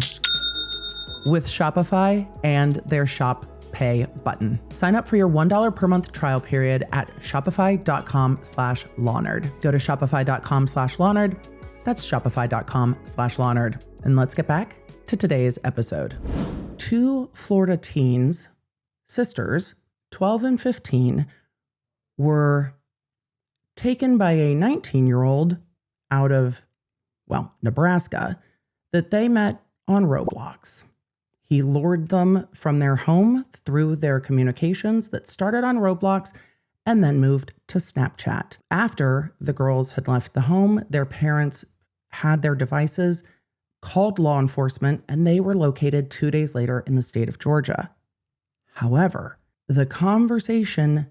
with Shopify and their Shop Pay button. Sign up for your $1 per month trial period at shopify.com/Lawnerd. Go to shopify.com/Lawnerd. That's shopify.com/Lawnerd. And let's get back to today's episode. 2 Florida teens, sisters, 12 and 15, were taken by a 19-year-old out of, Nebraska, that they met on Roblox. He lured them from their home through their communications that started on Roblox and then moved to Snapchat. After the girls had left the home, their parents had their devices, called law enforcement, and they were located 2 days later in the state of Georgia. However, the conversation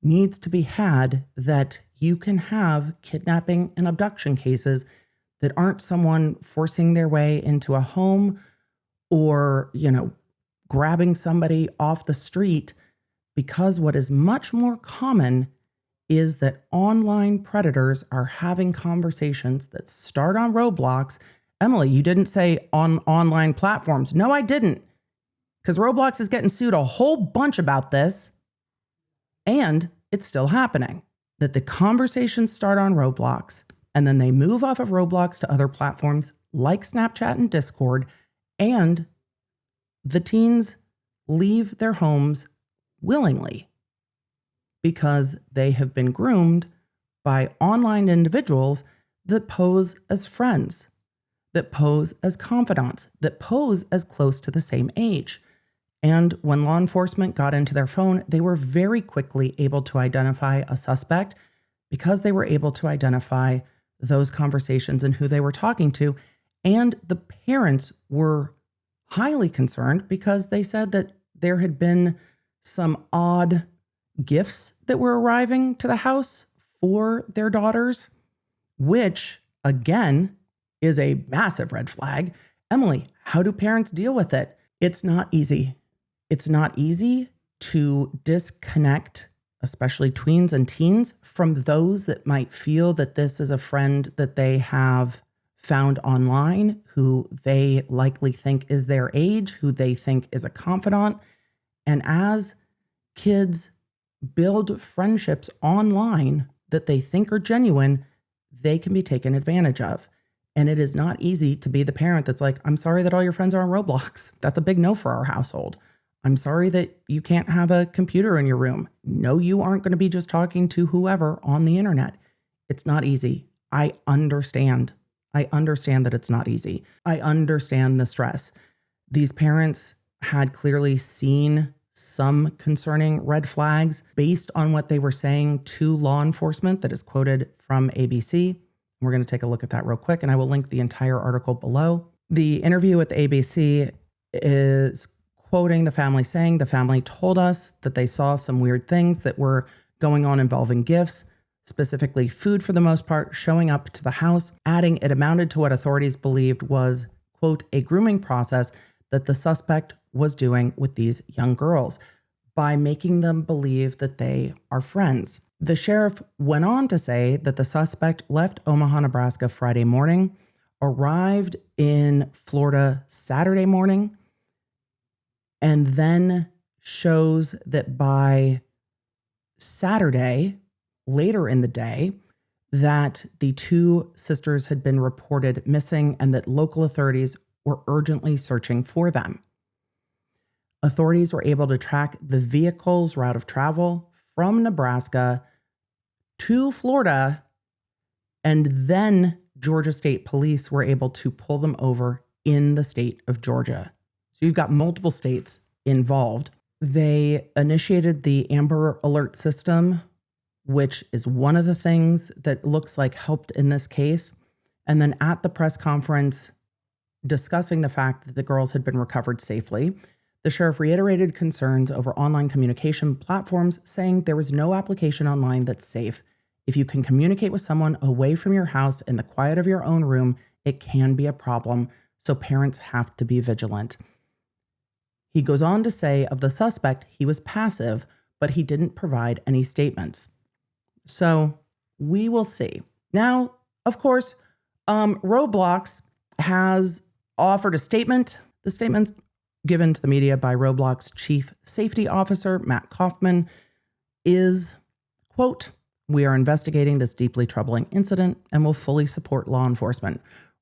needs to be had that you can have kidnapping and abduction cases that aren't someone forcing their way into a home or, grabbing somebody off the street, because what is much more common is that online predators are having conversations that start on Roblox. Emily, you didn't say on online platforms. No, I didn't. Because Roblox is getting sued a whole bunch about this. And it's still happening. That the conversations start on Roblox and then they move off of Roblox to other platforms like Snapchat and Discord, and the teens leave their homes willingly because they have been groomed by online individuals that pose as friends, that pose as confidants, that pose as close to the same age. And when law enforcement got into their phone, they were very quickly able to identify a suspect because they were able to identify those conversations and who they were talking to. And the parents were highly concerned because they said that there had been some odd gifts that were arriving to the house for their daughters, which, again, is a massive red flag. Emily, how do parents deal with it? It's not easy. It's not easy to disconnect, especially tweens and teens, from those that might feel that this is a friend that they have found online, who they likely think is their age, who they think is a confidant. And as kids build friendships online that they think are genuine, they can be taken advantage of. And it is not easy to be the parent that's like, I'm sorry that all your friends are on Roblox. That's a big no for our household. I'm sorry that you can't have a computer in your room. No, you aren't going to be just talking to whoever on the internet. It's not easy. I understand. I understand that it's not easy. I understand the stress. These parents had clearly seen some concerning red flags based on what they were saying to law enforcement that is quoted from ABC. We're going to take a look at that real quick, and I will link the entire article below. The interview with ABC is quoting the family saying, the family told us that they saw some weird things that were going on involving gifts, specifically food for the most part, showing up to the house, adding it amounted to what authorities believed was, quote, a grooming process that the suspect was doing with these young girls by making them believe that they are friends. The sheriff went on to say that the suspect left Omaha, Nebraska Friday morning, arrived in Florida Saturday morning, and then shows that by Saturday, later in the day, that the two sisters had been reported missing and that local authorities were urgently searching for them. Authorities were able to track the vehicle's route of travel from Nebraska to Florida, and then Georgia State Police were able to pull them over in the state of Georgia. So you've got multiple states involved. They initiated the Amber Alert system, which is one of the things that looks like helped in this case. And then at the press conference discussing the fact that the girls had been recovered safely, the sheriff reiterated concerns over online communication platforms, saying there was no application online that's safe. If you can communicate with someone away from your house in the quiet of your own room, it can be a problem. So parents have to be vigilant. He goes on to say of the suspect, he was passive, but he didn't provide any statements. So we will see. Now, of course, Roblox has offered a statement. The statement given to the media by Roblox Chief Safety Officer Matt Kaufman is, quote, "We are investigating this deeply troubling incident and will fully support law enforcement.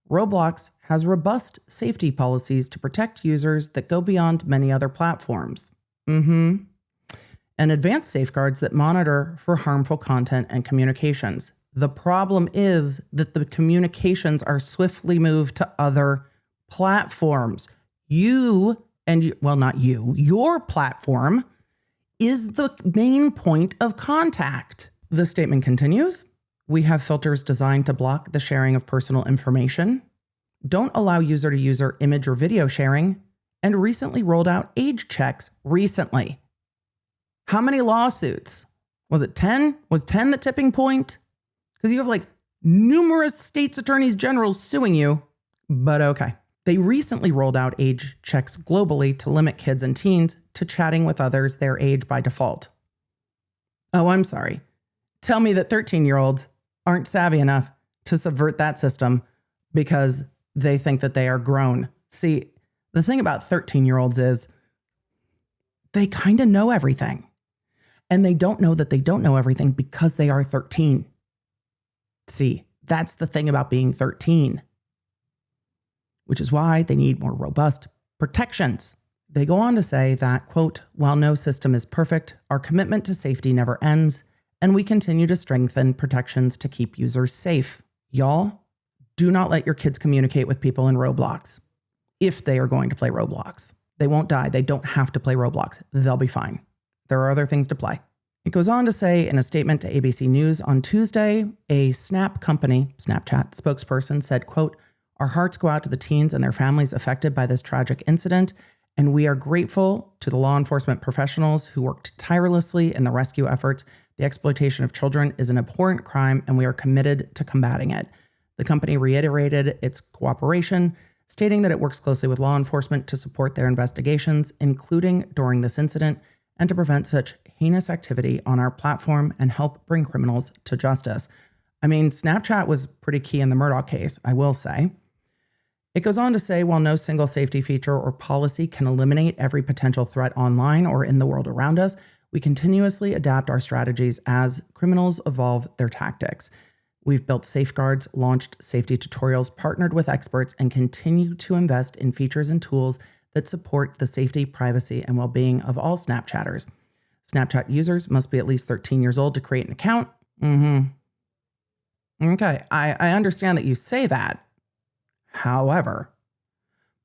Roblox has robust safety policies to protect users that go beyond many other platforms. And advanced safeguards that monitor for harmful content and communications. The problem is that the communications are swiftly moved to other platforms. Your platform is the main point of contact." The statement continues. "We have filters designed to block the sharing of personal information, don't allow user-to-user image or video sharing, and recently rolled out age checks recently." How many lawsuits? Was it 10? Was 10 the tipping point? Because you have like numerous states' attorneys generals suing you, but okay. They recently rolled out age checks globally to limit kids and teens to chatting with others their age by default. Oh, I'm sorry. Tell me that 13-year-olds aren't savvy enough to subvert that system because they think that they are grown. See, the thing about 13-year-olds is they kind of know everything. And they don't know that they don't know everything because they are 13. See, that's the thing about being 13, which is why they need more robust protections. They go on to say that, quote, while no system is perfect, our commitment to safety never ends, and we continue to strengthen protections to keep users safe. Y'all, do not let your kids communicate with people in Roblox if they are going to play Roblox. They won't die. They don't have to play Roblox. They'll be fine. There are other things to play. It goes on to say in a statement to ABC News on Tuesday, a Snap company, Snapchat spokesperson said, quote, our hearts go out to the teens and their families affected by this tragic incident, and we are grateful to the law enforcement professionals who worked tirelessly in the rescue efforts. The exploitation of children is an abhorrent crime, and we are committed to combating it. The company reiterated its cooperation, stating that it works closely with law enforcement to support their investigations, including during this incident, and to prevent such heinous activity on our platform and help bring criminals to justice. I mean, Snapchat was pretty key in the Murdoch case, I will say. It goes on to say, while no single safety feature or policy can eliminate every potential threat online or in the world around us, we continuously adapt our strategies as criminals evolve their tactics. We've built safeguards, launched safety tutorials, partnered with experts, and continue to invest in features and tools that support the safety, privacy, and well-being of all Snapchatters. Snapchat users must be at least 13 years old to create an account. Okay, I understand that you say that. However,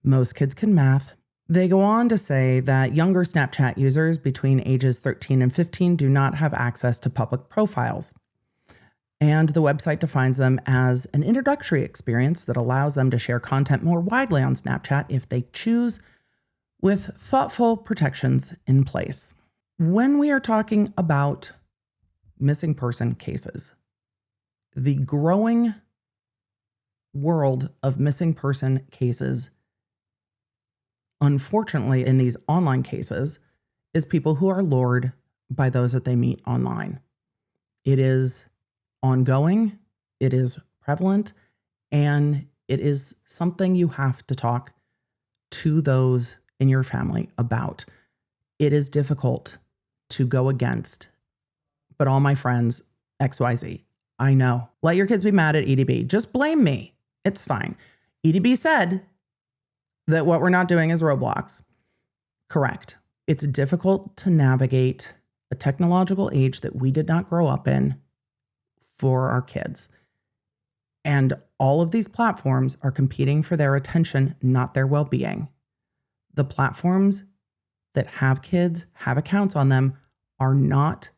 most kids can math. They go on to say that younger Snapchat users between ages 13 and 15 do not have access to public profiles. And the website defines them as an introductory experience that allows them to share content more widely on Snapchat if they choose, with thoughtful protections in place. When we are talking about missing person cases, the growing world of missing person cases, unfortunately, in these online cases, is people who are lured by those that they meet online. It is ongoing, it is prevalent, and it is something you have to talk to those in your family about. It is difficult to go against, but all my friends, XYZ, I know. Let your kids be mad at EDB. Just blame me. It's fine. EDB said that what we're not doing is Roblox. Correct. It's difficult to navigate a technological age that we did not grow up in for our kids. And all of these platforms are competing for their attention, not their well-being. The platforms that have kids, have accounts on them, are not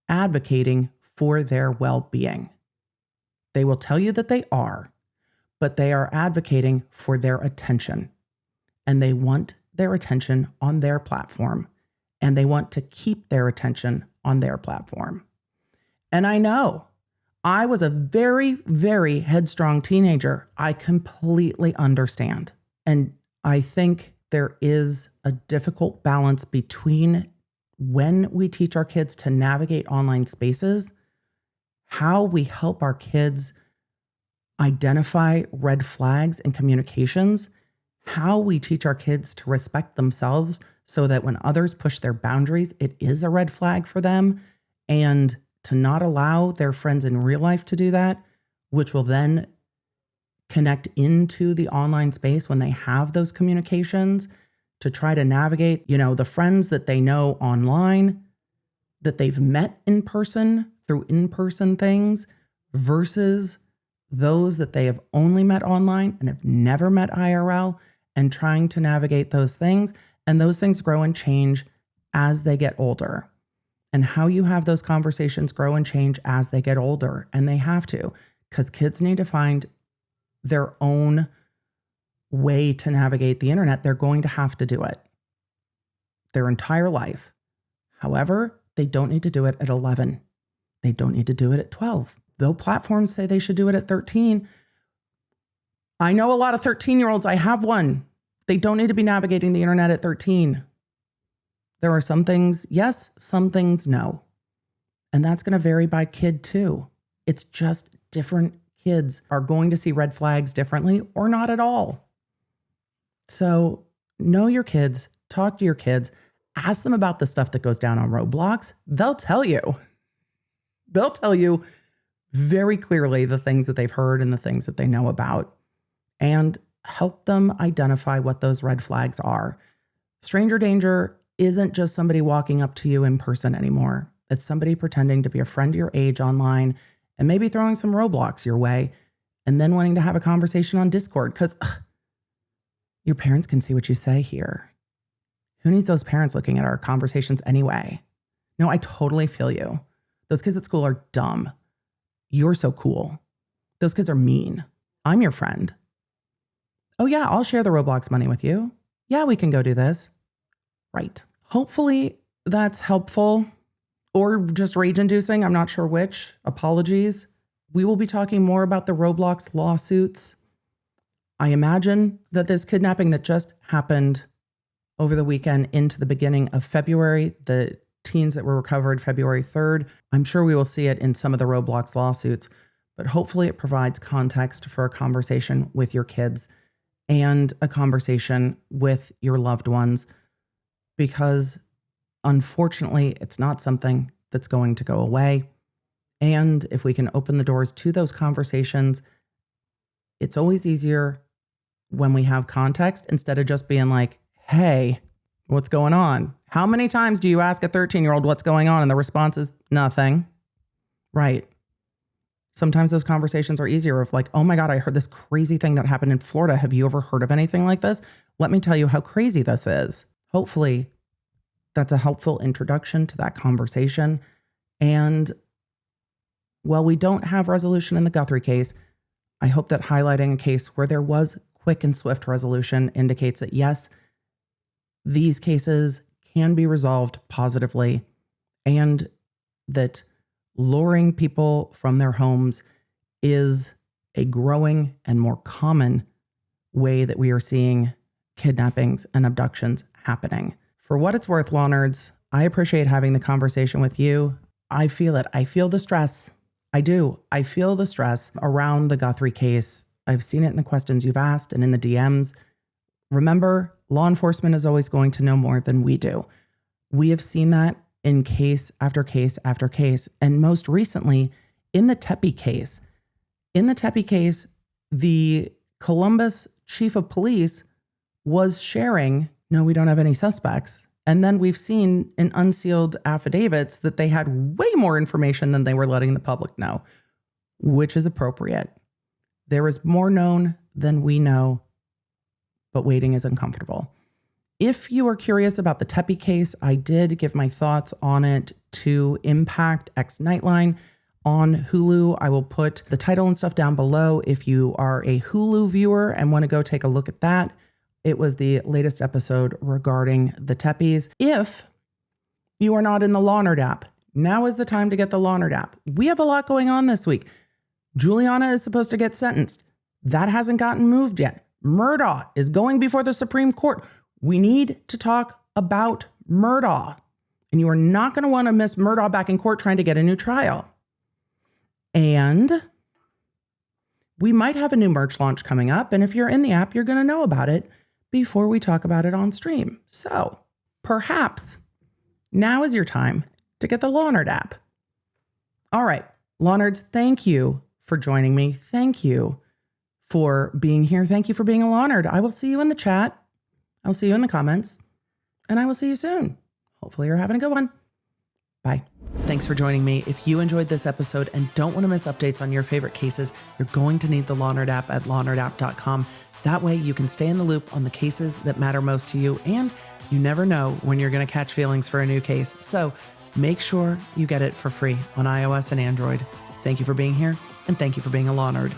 advocating for their well-being. They will tell you that they are, but they are advocating for their attention. And they want their attention on their platform. And they want to keep their attention on their platform. And I know, I was a very, very headstrong teenager. I completely understand. And I think there is a difficult balance between when we teach our kids to navigate online spaces, how we help our kids identify red flags in communications, how we teach our kids to respect themselves so that when others push their boundaries, it is a red flag for them, and to not allow their friends in real life to do that, which will then connect into the online space when they have those communications to try to navigate, the friends that they know online, that they've met in person through in-person things versus those that they have only met online and have never met IRL, and trying to navigate those things. And those things grow and change as they get older. And how you have those conversations grow and change as they get older. And they have to, because kids need to find their own way to navigate the internet. They're going to have to do it their entire life. However, they don't need to do it at 11. They don't need to do it at 12. Though platforms say they should do it at 13. I know a lot of 13-year-olds. I have one. They don't need to be navigating the internet at 13. There are some things yes, some things no. And that's going to vary by kid too. It's just different kids are going to see red flags differently or not at all. So know your kids, talk to your kids, ask them about the stuff that goes down on Roblox. They'll tell you. They'll tell you very clearly the things that they've heard and the things that they know about, and help them identify what those red flags are. Stranger danger isn't just somebody walking up to you in person anymore. It's somebody pretending to be a friend your age online and maybe throwing some Roblox your way and then wanting to have a conversation on Discord because your parents can see what you say here. Who needs those parents looking at our conversations anyway? No, I totally feel you. Those kids at school are dumb. You're so cool. Those kids are mean. I'm your friend. Oh yeah, I'll share the Roblox money with you. Yeah, we can go do this. Right. Hopefully that's helpful or just rage inducing. I'm not sure which. Apologies. We will be talking more about the Roblox lawsuits. I imagine that this kidnapping that just happened over the weekend into the beginning of February, the teens that were recovered February 3rd, I'm sure we will see it in some of the Roblox lawsuits, but hopefully it provides context for a conversation with your kids and a conversation with your loved ones, because unfortunately, it's not something that's going to go away. And if we can open the doors to those conversations, it's always easier when we have context instead of just being like, hey, what's going on? How many times do you ask a 13-year-old what's going on? And the response is nothing. Right. Sometimes those conversations are easier of like, oh my God, I heard this crazy thing that happened in Florida. Have you ever heard of anything like this? Let me tell you how crazy this is. Hopefully that's a helpful introduction to that conversation. And while we don't have resolution in the Guthrie case, I hope that highlighting a case where there was quick and swift resolution indicates that yes, these cases can be resolved positively, and that luring people from their homes is a growing and more common way that we are seeing kidnappings and abductions happening. For what it's worth, Law Nerds, I appreciate having the conversation with you. I feel it. I feel the stress. I do. I feel the stress around the Guthrie case. I've seen it in the questions you've asked and in the DMs. Remember, law enforcement is always going to know more than we do. We have seen that in case after case after case, and most recently in the Tepe case. In the Tepe case, the Columbus chief of police was sharing, no, we don't have any suspects. And then we've seen in unsealed affidavits that they had way more information than they were letting the public know, which is appropriate. There is more known than we know, but waiting is uncomfortable. If you are curious about the Tepe case, I did give my thoughts on it to Impact X Nightline on Hulu. I will put the title and stuff down below if you are a Hulu viewer and want to go take a look at that. It was the latest episode regarding the Tepes. If you are not in the Law Nerd app, now is the time to get the Law Nerd app. We have a lot going on this week. Juliana is supposed to get sentenced. That hasn't gotten moved yet. Murdaugh is going before the Supreme Court. We need to talk about Murdaugh. And you are not going to want to miss Murdaugh back in court trying to get a new trial. And we might have a new merch launch coming up. And if you're in the app, you're going to know about it before we talk about it on stream. So perhaps now is your time to get the Law Nerd app. All right, Law Nerds, thank you for joining me. Thank you for being here. Thank you for being a Law Nerd. I will see you in the chat. I'll see you in the comments, and I will see you soon. Hopefully you're having a good one. Bye. Thanks for joining me. If you enjoyed this episode and don't want to miss updates on your favorite cases, you're going to need the Law Nerd app at lawnerdapp.com. That way you can stay in the loop on the cases that matter most to you, and you never know when you're going to catch feelings for a new case. So make sure you get it for free on iOS and Android. Thank you for being here, and thank you for being a Law Nerd.